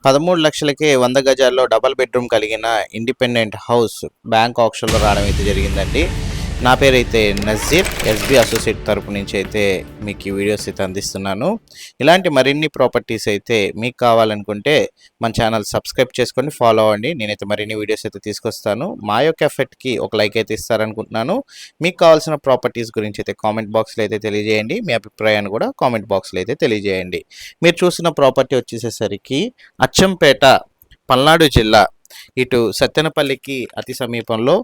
13 లక్షలకే 100 గజాల్లో double bedroom కలిగిన independent house bank ఆక్షన్లో రావడం అయితే జరిగిందండి. నా పేరైతే నజీర్, ఎస్బీ అసోసియేట్ తరపు నుంచి అయితే మీకు ఈ వీడియోస్ అయితే అందిస్తున్నాను. ఇలాంటి మరిన్ని ప్రాపర్టీస్ అయితే మీకు కావాలనుకుంటే మన ఛానల్ సబ్స్క్రైబ్ చేసుకొని ఫాలో అవ్వండి. నేనైతే మరిన్ని వీడియోస్ అయితే తీసుకొస్తాను. మా యొక్క ఎఫర్ట్కి ఒక లైక్ అయితే ఇస్తారనుకుంటున్నాను. మీకు కావాల్సిన ప్రాపర్టీస్ గురించి అయితే కామెంట్ బాక్స్లో అయితే తెలియజేయండి. మీ అభిప్రాయాన్ని కూడా కామెంట్ బాక్స్లో అయితే తెలియజేయండి. మీరు చూసిన ప్రాపర్టీ వచ్చేసేసరికి అచ్చంపేట, పల్నాడు జిల్లా, ఇటు సత్తెనపల్లికి అతి సమీపంలో,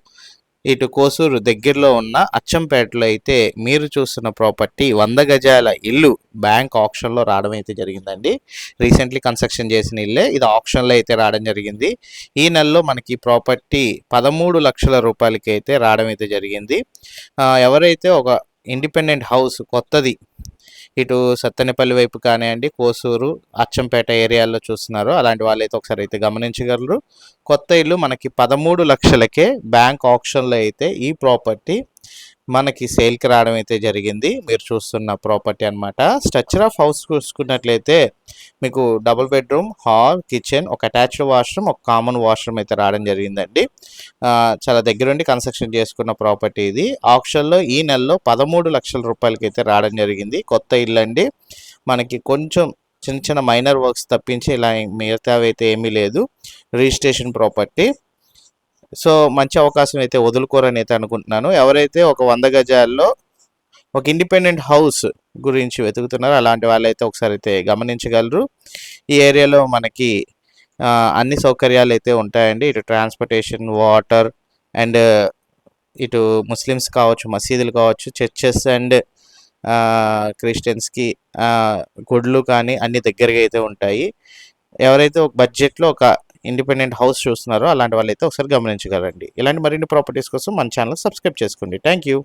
ఇటు కోసూరు దగ్గరలో ఉన్న అచ్చంపేటలో అయితే మీరు చూస్తున్న ప్రాపర్టీ 100 గజాల ఇల్లు బ్యాంక్ ఆప్షన్లో రావడం అయితే జరిగిందండి. రీసెంట్లీ కన్స్ట్రక్షన్ చేసిన ఇల్లే ఇది ఆప్షన్లో అయితే రావడం జరిగింది. ఈ నెలలో మనకి ప్రాపర్టీ 13 లక్షల రూపాయలకి అయితే రావడం అయితే జరిగింది. ఎవరైతే ఒక ఇండిపెండెంట్ హౌస్ కొత్తది ఇటు సత్తెనపల్లి వైపు కానివ్వండి, కోసూరు, అచ్చంపేట ఏరియాల్లో చూస్తున్నారు అలాంటి వాళ్ళైతే ఒకసారి అయితే గమనించగలరు. కొత్త ఇల్లు మనకి 13 లక్షలకే బ్యాంక్ ఆప్షన్లో అయితే ఈ ప్రాపర్టీ మనకి సేల్కి రావడం అయితే జరిగింది. మీరు చూస్తున్న ప్రాపర్టీ అనమాట. స్ట్రక్చర్ ఆఫ్ హౌస్ చూసుకున్నట్లయితే మీకు డబుల్ బెడ్రూమ్, హాల్, కిచెన్, ఒక అటాచ్డ్ వాష్రూమ్, ఒక కామన్ వాష్రూమ్ అయితే రావడం జరిగిందండి. చాలా దగ్గరుండి కన్స్ట్రక్షన్ చేసుకున్న ప్రాపర్టీ ఇది. ఆప్షన్లో ఈ నెలలో 13 లక్షల రూపాయలకి అయితే రావడం జరిగింది. కొత్త ఇల్లు అండి. మనకి కొంచెం చిన్న చిన్న మైనర్ వర్క్స్ తప్పించి ఇలా మిగతావి అయితే ఏమీ లేదు. Registration property. సో మంచి అవకాశం అయితే వదులుకోరని అయితే అనుకుంటున్నాను. ఎవరైతే ఒక 100 గజాల్లో ఒక ఇండిపెండెంట్ హౌస్ గురించి వెతుకుతున్నారో అలాంటి వాళ్ళైతే ఒకసారి అయితే గమనించగలరు. ఈ ఏరియాలో మనకి అన్ని సౌకర్యాలు అయితే ఉంటాయండి. ఇటు ట్రాన్స్పోర్టేషన్, వాటర్ అండ్ ఇటు ముస్లిమ్స్ కావచ్చు, మసీదులు కావచ్చు, చర్చెస్ అండ్ క్రిస్టియన్స్కి గుడులు కానీ అన్ని దగ్గరగా అయితే ఉంటాయి. ఎవరైతే ఒక బడ్జెట్లో ఒక ఇండిపెండెంట్ హౌస్ చూస్తున్నారో అలాంటి వాళ్ళైతే ఒకసారి గమనించగలరండి. ఇలాంటి మరిన్ని ప్రాపర్టీస్ కోసం మన ఛానల్ సబ్స్క్రైబ్ చేసుకోండి. Thank you.